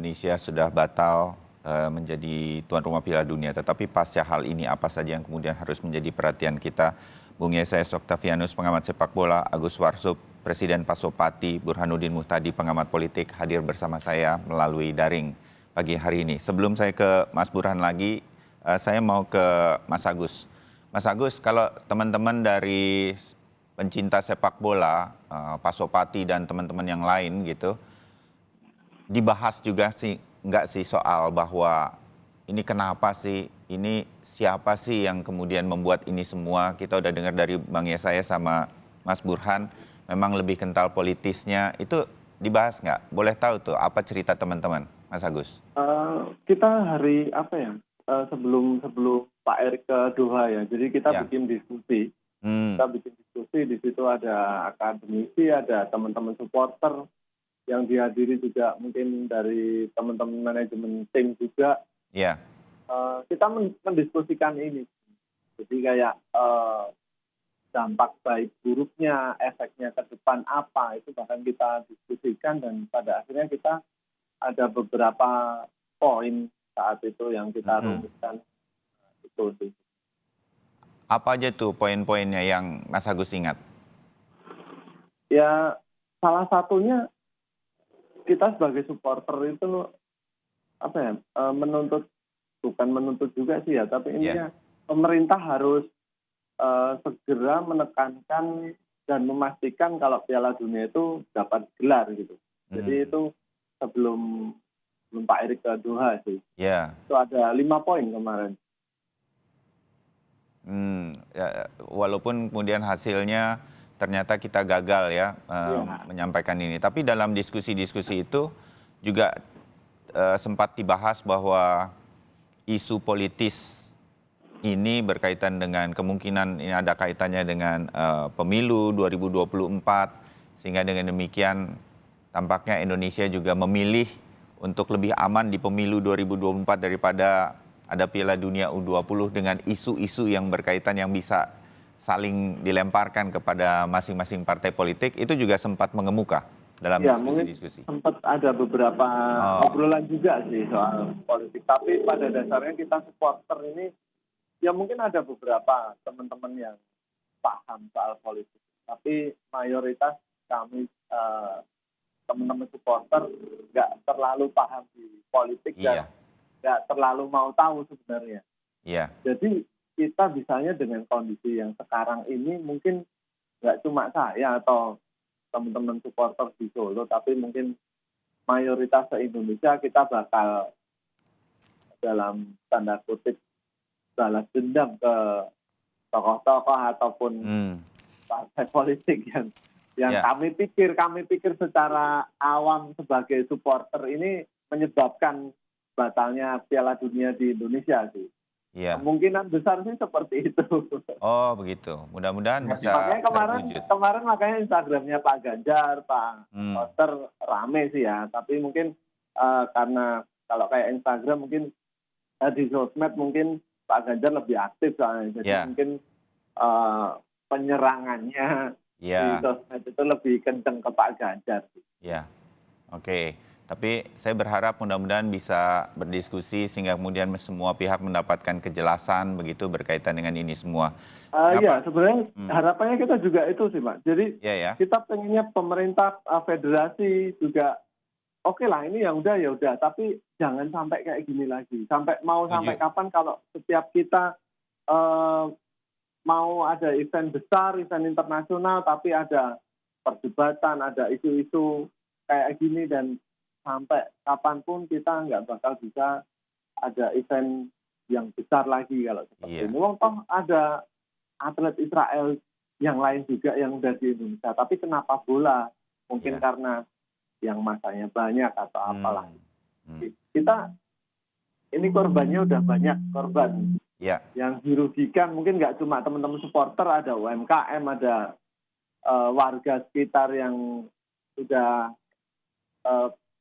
Indonesia sudah batal menjadi tuan rumah Piala Dunia. Tetapi pasca hal ini apa saja yang kemudian harus menjadi perhatian kita? Bung Yesayas Oktavianus, pengamat sepak bola, Agus Warsub, Presiden Pasopati, Burhanuddin Muhtadi, pengamat politik, hadir bersama saya melalui daring pagi hari ini. Sebelum saya ke Mas Burhan lagi, saya mau ke Mas Agus. Mas Agus, kalau teman-teman dari pencinta sepak bola, Pasopati dan teman-teman yang lain gitu, dibahas juga sih, enggak sih soal bahwa ini kenapa sih, ini siapa sih yang kemudian membuat ini semua. Kita udah dengar dari Bang Yesayas sama Mas Burhan, memang lebih kental politisnya. Itu dibahas nggak? Boleh tahu tuh apa cerita teman-teman, Mas Agus? Kita hari apa ya, sebelum Pak Erick ke Doha ya, jadi kita bikin diskusi. Kita bikin diskusi, di situ ada akademisi, ada teman-teman supporter, yang dihadiri juga mungkin dari teman-teman manajemen tim juga. Iya. Kita mendiskusikan ini. Jadi kayak dampak baik buruknya, efeknya ke depan apa, itu bahkan kita diskusikan dan pada akhirnya kita ada beberapa poin saat itu yang kita rumuskan. Itu. Apa aja tuh poin-poinnya yang Mas Agus ingat? Ya, salah satunya kita sebagai supporter itu apa ya, bukan menuntut juga sih ya, tapi intinya pemerintah harus segera menekankan dan memastikan kalau Piala Dunia itu dapat gelar gitu. Jadi itu sebelum Pak Erick ke Doha sih. Itu ada 5 poin kemarin. Ya, walaupun kemudian hasilnya ternyata kita gagal ya menyampaikan ini. Tapi dalam diskusi-diskusi itu juga sempat dibahas bahwa isu politis ini berkaitan dengan kemungkinan ini ada kaitannya dengan pemilu 2024. Sehingga dengan demikian tampaknya Indonesia juga memilih untuk lebih aman di pemilu 2024 daripada ada Piala Dunia U20 dengan isu-isu yang berkaitan yang bisa saling dilemparkan kepada masing-masing partai politik. Itu juga sempat mengemuka dalam diskusi-diskusi. Sempat ada beberapa obrolan juga sih soal politik. Tapi pada dasarnya kita supporter ini, ya mungkin ada beberapa teman-teman yang paham soal politik. Tapi mayoritas kami teman-teman supporter nggak terlalu paham di politik dan nggak terlalu mau tahu sebenarnya. Jadi kita bisanya dengan kondisi yang sekarang ini mungkin nggak cuma saya atau teman-teman supporter di Solo, tapi mungkin mayoritas se-Indonesia kita bakal dalam tanda kutip balas dendam ke tokoh-tokoh ataupun partai politik yang kami pikir secara awam sebagai supporter ini menyebabkan batalnya Piala Dunia di Indonesia sih. Kemungkinan besar sih seperti itu. Oh begitu, mudah-mudahan bisa kemarin makanya Instagramnya Pak Ganjar, Pak Koster rame sih ya. Tapi mungkin karena kalau kayak Instagram mungkin di sosmed mungkin Pak Ganjar lebih aktif soalnya. Jadi mungkin penyerangannya di sosmed itu lebih kenceng ke Pak Ganjar. Oke. Tapi saya berharap mudah-mudahan bisa berdiskusi sehingga kemudian semua pihak mendapatkan kejelasan begitu berkaitan dengan ini semua. Iya, sebenarnya harapannya kita juga itu sih, Pak. Jadi kita pengennya pemerintah, federasi juga oke lah ini yang udah ya udah, tapi jangan sampai kayak gini lagi. Sampai kapan kalau setiap kita mau ada event besar, event internasional, tapi ada perdebatan, ada isu-isu kayak gini dan sampai kapanpun kita nggak bakal bisa ada event yang besar lagi kalau seperti ini. Toh ada atlet Israel yang lain juga yang udah di Indonesia. Tapi kenapa bola? Mungkin karena yang masanya banyak atau apalah. Kita ini korbannya udah banyak korban. Yang dirugikan mungkin nggak cuma teman-teman supporter, ada UMKM, ada warga sekitar yang sudah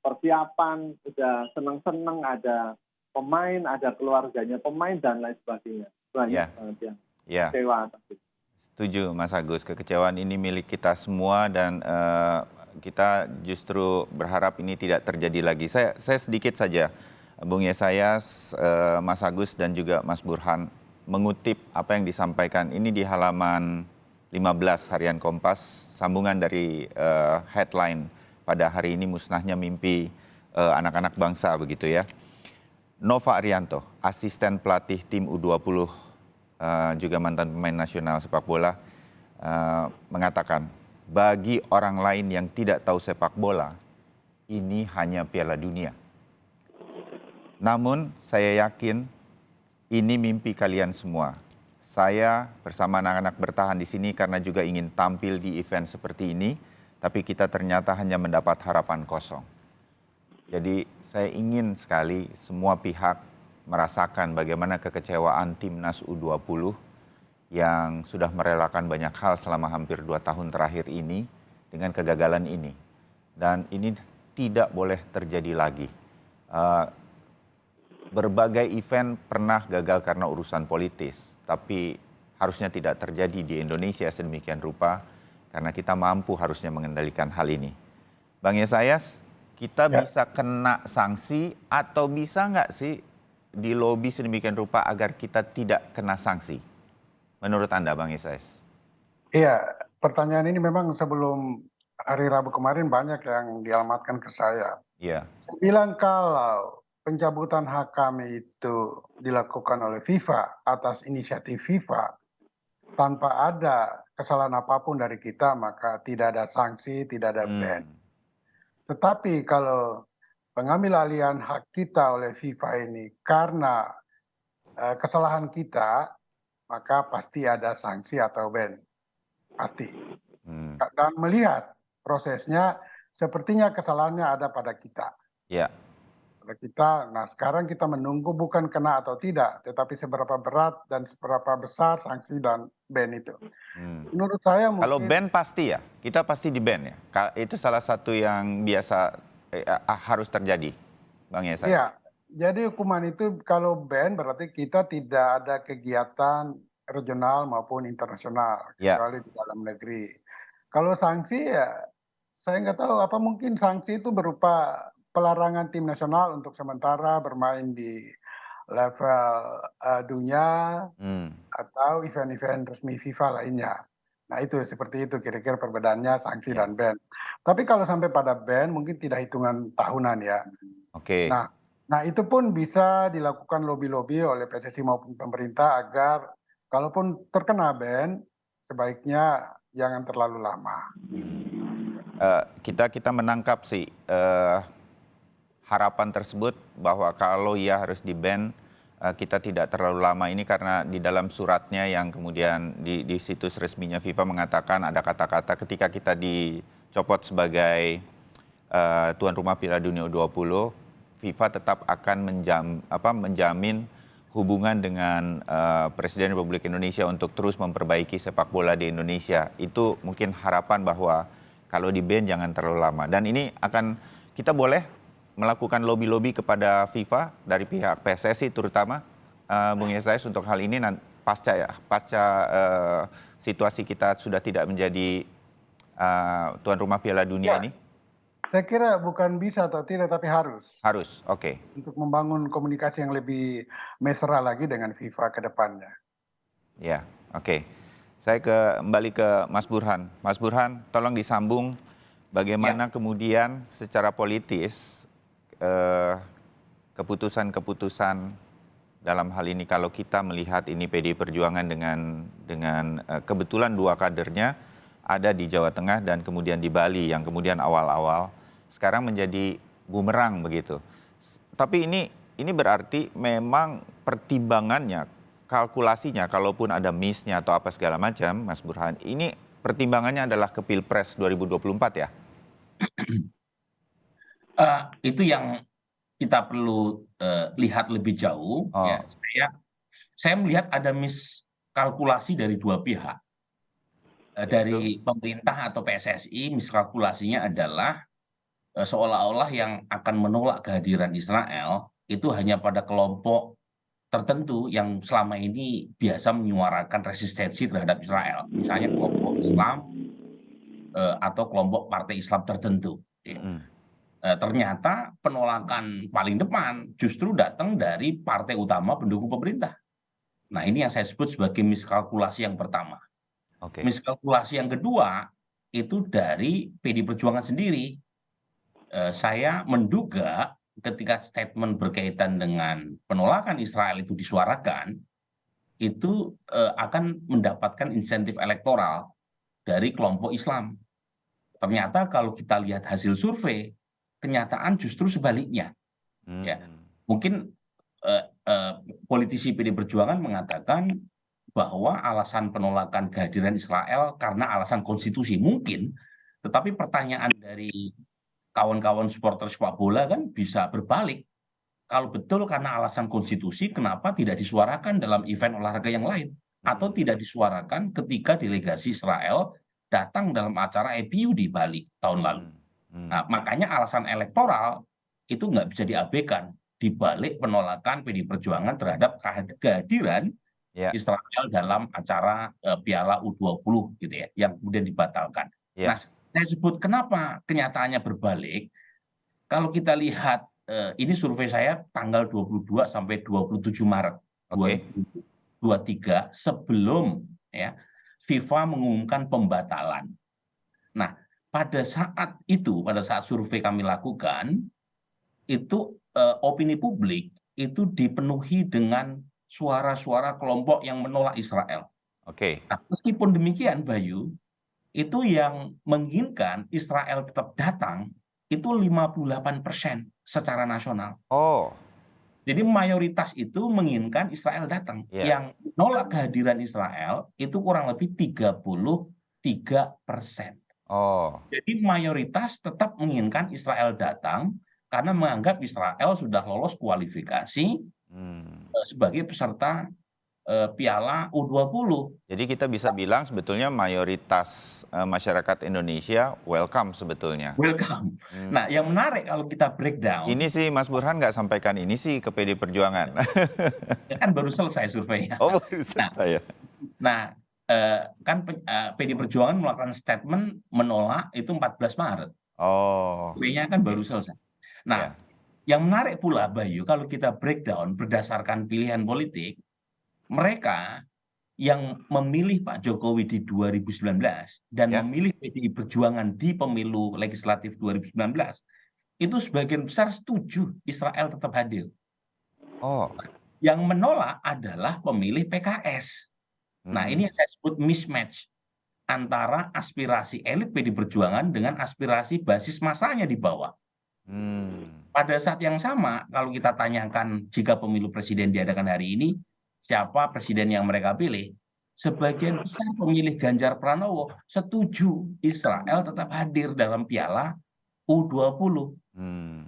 persiapan, udah seneng-seneng, ada pemain, ada keluarganya pemain, dan lain sebagainya. Banyak banget yang kecewa. Setuju Mas Agus, kekecewaan ini milik kita semua dan kita justru berharap ini tidak terjadi lagi. Saya sedikit saja, Bung Yesayas, Mas Agus dan juga Mas Burhan mengutip apa yang disampaikan ini di halaman 15 Harian Kompas, sambungan dari headline pada hari ini, musnahnya mimpi anak-anak bangsa, begitu ya. Nova Arianto, asisten pelatih tim U20, juga mantan pemain nasional sepak bola, mengatakan, bagi orang lain yang tidak tahu sepak bola, ini hanya Piala Dunia. Namun saya yakin ini mimpi kalian semua. Saya bersama anak-anak bertahan di sini karena juga ingin tampil di event seperti ini, tapi kita ternyata hanya mendapat harapan kosong. Jadi saya ingin sekali semua pihak merasakan bagaimana kekecewaan timnas U20 yang sudah merelakan banyak hal selama hampir 2 tahun terakhir ini dengan kegagalan ini. Dan ini tidak boleh terjadi lagi. Berbagai event pernah gagal karena urusan politis, tapi harusnya tidak terjadi di Indonesia sedemikian rupa karena kita mampu harusnya mengendalikan hal ini. Bang Yesayas, kita bisa kena sanksi atau bisa nggak sih di lobi sedemikian rupa agar kita tidak kena sanksi? Menurut Anda, Bang Yesayas? Iya, pertanyaan ini memang sebelum hari Rabu kemarin banyak yang dialamatkan ke saya. Iya. Saya bilang kalau pencabutan hak kami itu dilakukan oleh FIFA atas inisiatif FIFA, tanpa ada kesalahan apapun dari kita, maka tidak ada sanksi, tidak ada ban. Tetapi kalau pengambil alihan hak kita oleh FIFA ini karena kesalahan kita, maka pasti ada sanksi atau ban. Pasti. Dan melihat prosesnya, sepertinya kesalahannya ada pada kita. Ya. Pada kita, nah sekarang kita menunggu bukan kena atau tidak, tetapi seberapa berat dan seberapa besar sanksi dan ban itu. Menurut saya mungkin... Kalau ban pasti ya, kita pasti di ban ya. Itu salah satu yang biasa harus terjadi, Bang Yesayas. Iya, jadi hukuman itu kalau ban berarti kita tidak ada kegiatan regional maupun internasional, kecuali di dalam negeri. Kalau sanksi ya, saya nggak tahu apa mungkin sanksi itu berupa pelarangan tim nasional untuk sementara bermain di level dunia atau event-event resmi FIFA lainnya. Nah itu seperti itu kira-kira perbedaannya sanksi dan ban. Tapi kalau sampai pada ban mungkin tidak hitungan tahunan ya. Oke. Nah itu pun bisa dilakukan lobby-lobby oleh PSSI maupun pemerintah agar kalaupun terkena ban sebaiknya jangan terlalu lama. Kita menangkap sih harapan tersebut bahwa kalau ia harus di-ban, kita tidak terlalu lama ini karena di dalam suratnya yang kemudian di situs resminya FIFA mengatakan ada kata-kata ketika kita dicopot sebagai tuan rumah Piala Dunia U20, FIFA tetap akan menjamin hubungan dengan Presiden Republik Indonesia untuk terus memperbaiki sepak bola di Indonesia. Itu mungkin harapan bahwa kalau di-ban jangan terlalu lama. Dan ini akan kita boleh melakukan lobby-lobby kepada FIFA dari pihak PSSI terutama, Bung Yesayas, untuk hal ini pasca situasi kita sudah tidak menjadi tuan rumah Piala Dunia ini. Saya kira bukan bisa atau tidak, tapi harus. Harus, oke. Untuk membangun komunikasi yang lebih mesra lagi dengan FIFA ke depannya. Ya, oke. Saya kembali ke Mas Burhan. Mas Burhan, tolong disambung bagaimana kemudian secara politis keputusan-keputusan dalam hal ini kalau kita melihat ini PDI Perjuangan dengan kebetulan dua kadernya ada di Jawa Tengah dan kemudian di Bali yang kemudian awal-awal sekarang menjadi bumerang begitu. Tapi ini berarti memang pertimbangannya, kalkulasinya, kalaupun ada miss-nya atau apa segala macam, Mas Burhan, ini pertimbangannya adalah ke Pilpres 2024 ya? Itu yang kita perlu lihat lebih jauh. Ya, saya melihat ada miskalkulasi dari dua pihak. Dari pemerintah atau PSSI, miskalkulasinya adalah seolah-olah yang akan menolak kehadiran Israel itu hanya pada kelompok tertentu yang selama ini biasa menyuarakan resistensi terhadap Israel. Misalnya kelompok Islam, atau kelompok partai Islam tertentu. Ternyata penolakan paling depan justru datang dari partai utama pendukung pemerintah. Nah, ini yang saya sebut sebagai miskalkulasi yang pertama. Miskalkulasi yang kedua itu dari PD Perjuangan sendiri. Saya menduga ketika statement berkaitan dengan penolakan Israel itu disuarakan, itu akan mendapatkan insentif elektoral dari kelompok Islam. Ternyata kalau kita lihat hasil survei, kenyataan justru sebaliknya. Ya, mungkin politisi PD Perjuangan mengatakan bahwa alasan penolakan kehadiran Israel karena alasan konstitusi mungkin, tetapi pertanyaan dari kawan-kawan supporter sepak bola kan bisa berbalik. Kalau betul karena alasan konstitusi, kenapa tidak disuarakan dalam event olahraga yang lain? Atau tidak disuarakan ketika delegasi Israel datang dalam acara EPU di Bali tahun lalu. Nah, makanya alasan elektoral itu nggak bisa diabaikan di balik penolakan PD Perjuangan terhadap kehadiran Israel dalam acara Piala U20 gitu ya, yang kemudian dibatalkan. Nah, saya sebut kenapa kenyataannya berbalik. Kalau kita lihat ini survei saya tanggal 22 sampai 27 Maret 2023 sebelum ya FIFA mengumumkan pembatalan. Nah, pada saat itu, pada saat survei kami lakukan, itu opini publik itu dipenuhi dengan suara-suara kelompok yang menolak Israel. Nah, meskipun demikian, Bayu, itu yang menginginkan Israel tetap datang itu 58% secara nasional. Jadi mayoritas itu menginginkan Israel datang. Yang menolak kehadiran Israel itu kurang lebih 33%. Jadi mayoritas tetap menginginkan Israel datang karena menganggap Israel sudah lolos kualifikasi sebagai peserta Piala U20. Jadi kita bisa bilang sebetulnya mayoritas masyarakat Indonesia welcome sebetulnya. Welcome. Nah, yang menarik kalau kita breakdown. Ini sih Mas Burhan nggak sampaikan ini sih ke PD Perjuangan. Ya kan baru selesai surveinya. Baru selesai ya. Nah, kan PD Perjuangan melakukan statement menolak itu 14 Maret. Surveinya kan baru selesai. Nah, yang menarik pula Bayu, kalau kita breakdown berdasarkan pilihan politik, mereka yang memilih Pak Jokowi di 2019 dan memilih PDI Perjuangan di pemilu legislatif 2019, itu sebagian besar setuju Israel tetap hadir. Yang menolak adalah pemilih PKS. Nah, ini yang saya sebut mismatch antara aspirasi elit PDI Perjuangan dengan aspirasi basis masanya di bawah. Pada saat yang sama, kalau kita tanyakan jika pemilu presiden diadakan hari ini, siapa presiden yang mereka pilih? Sebagian besar pemilih Ganjar Pranowo setuju Israel tetap hadir dalam Piala U20.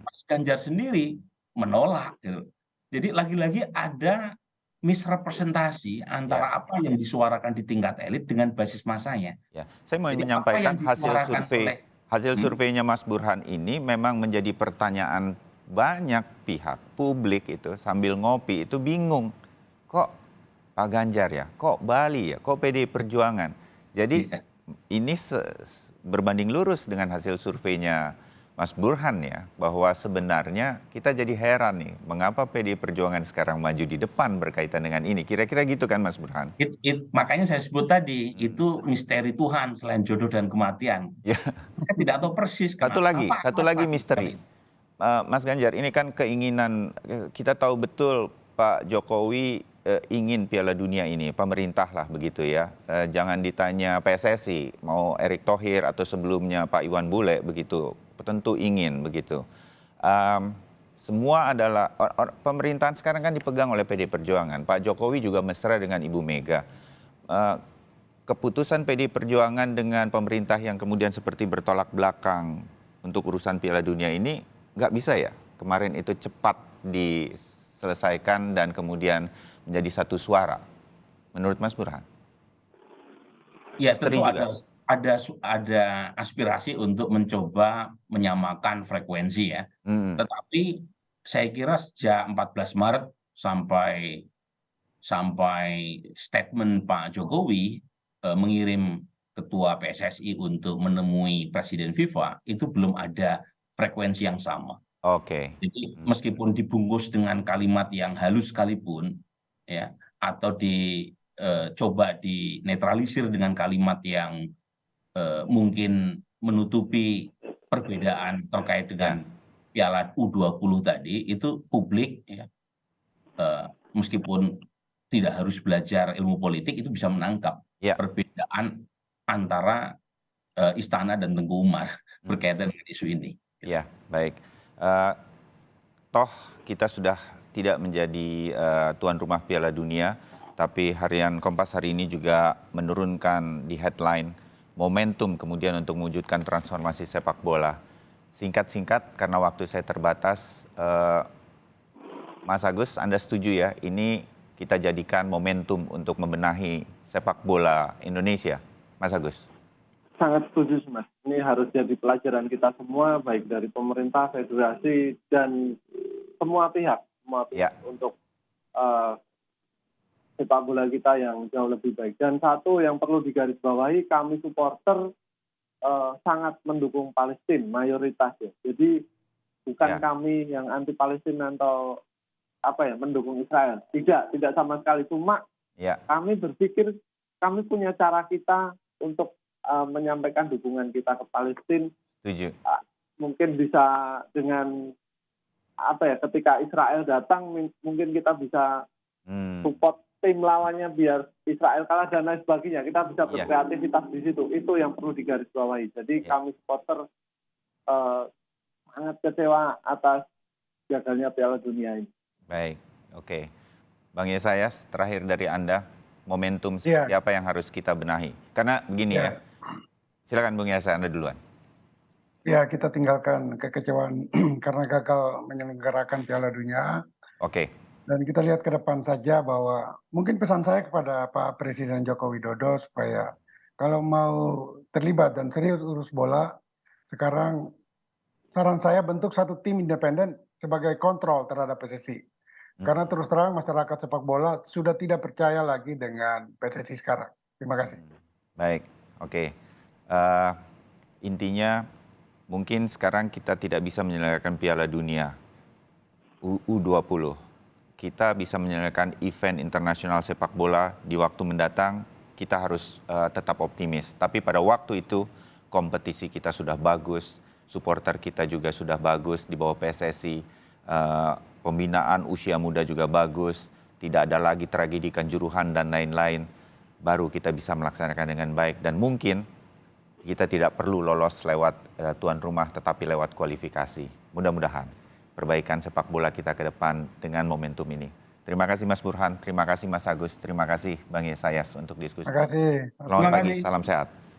Mas Ganjar sendiri menolak. Jadi lagi-lagi ada misrepresentasi antara apa yang disuarakan di tingkat elit dengan basis masanya. Saya mau menyampaikan hasil surveinya Mas Burhan ini memang menjadi pertanyaan banyak pihak. Publik itu sambil ngopi itu bingung. Kok Pak Ganjar ya, kok Bali ya, kok PD Perjuangan. Jadi ini berbanding lurus dengan hasil surveinya Mas Burhan ya, bahwa sebenarnya kita jadi heran nih, mengapa PD Perjuangan sekarang maju di depan berkaitan dengan ini. Kira-kira gitu kan Mas Burhan? Makanya saya sebut tadi, itu misteri Tuhan selain jodoh dan kematian. Kita tidak tahu persis kenapa. Satu lagi misteri. Mas Ganjar, ini kan keinginan, kita tahu betul Pak Jokowi ingin Piala Dunia ini, pemerintah lah begitu ya. Jangan ditanya PSSI, mau Erick Thohir atau sebelumnya Pak Iwan Bule begitu, tentu ingin begitu. Semua adalah, pemerintahan sekarang kan dipegang oleh PD Perjuangan. Pak Jokowi juga mesra dengan Ibu Mega. Keputusan PD Perjuangan dengan pemerintah yang kemudian seperti bertolak belakang untuk urusan Piala Dunia ini, nggak bisa ya? Kemarin itu cepat diselesaikan dan kemudian menjadi satu suara, menurut Mas Burhan? Ya, tentu ada aspirasi untuk mencoba menyamakan frekuensi ya. Tetapi saya kira sejak 14 Maret sampai statement Pak Jokowi mengirim ketua PSSI untuk menemui Presiden FIFA itu belum ada frekuensi yang sama. Oke. Jadi meskipun dibungkus dengan kalimat yang halus sekalipun, ya, atau coba dinetralisir dengan kalimat yang mungkin menutupi perbedaan terkait dengan Piala U20 tadi, itu publik, ya, meskipun tidak harus belajar ilmu politik, itu bisa menangkap perbedaan antara Istana dan Tengku Umar berkaitan dengan isu ini. Ya, baik. Toh kita sudah tidak menjadi tuan rumah Piala Dunia, tapi harian Kompas hari ini juga menurunkan di headline momentum kemudian untuk mewujudkan transformasi sepak bola. Singkat-singkat karena waktu saya terbatas, Mas Agus, Anda setuju ya? Ini kita jadikan momentum untuk membenahi sepak bola Indonesia, Mas Agus? Sangat setuju, Mas. Ini harus jadi pelajaran kita semua, baik dari pemerintah, federasi, dan semua pihak untuk sepak bola kita yang jauh lebih baik. Dan satu yang perlu digarisbawahi, kami supporter sangat mendukung Palestina, mayoritas ya. Jadi bukan kami yang anti Palestina atau mendukung Israel. Tidak sama sekali. Cuma kami berpikir kami punya cara kita untuk menyampaikan dukungan kita ke Palestina. Setuju. Mungkin bisa dengan ketika Israel datang mungkin kita bisa support tim lawannya biar Israel kalah dan lain sebagainya. Kita bisa berkreativitas di situ. Itu yang perlu digarisbawahi. Jadi kami supporter sangat kecewa atas gagalnya Piala Dunia ini. Baik, oke. Bang Yesayas, terakhir dari Anda, momentum seperti apa yang harus kita benahi? Karena begini ya, silakan Bung Yesayas, Anda duluan. Ya, kita tinggalkan kekecewaan karena gagal menyelenggarakan Piala Dunia. Oke. Dan kita lihat ke depan saja bahwa mungkin pesan saya kepada Pak Presiden Joko Widodo supaya kalau mau terlibat dan serius urus bola, sekarang saran saya bentuk satu tim independen sebagai kontrol terhadap PSSI. Karena terus terang masyarakat sepak bola sudah tidak percaya lagi dengan PSSI sekarang. Terima kasih. Baik, oke. Intinya mungkin sekarang kita tidak bisa menyelenggarakan Piala Dunia U20. Kita bisa menyelenggarakan event internasional sepak bola di waktu mendatang. Kita harus tetap optimis. Tapi pada waktu itu kompetisi kita sudah bagus, supporter kita juga sudah bagus di bawah PSSI. Pembinaan usia muda juga bagus, tidak ada lagi tragedi Kanjuruhan dan lain-lain, baru kita bisa melaksanakan dengan baik. Dan mungkin kita tidak perlu lolos lewat tuan rumah, tetapi lewat kualifikasi. Mudah-mudahan perbaikan sepak bola kita ke depan dengan momentum ini. Terima kasih Mas Burhan, terima kasih Mas Agus, terima kasih Bang Yesayas untuk diskusi. Terima kasih. Selamat pagi, salam sehat.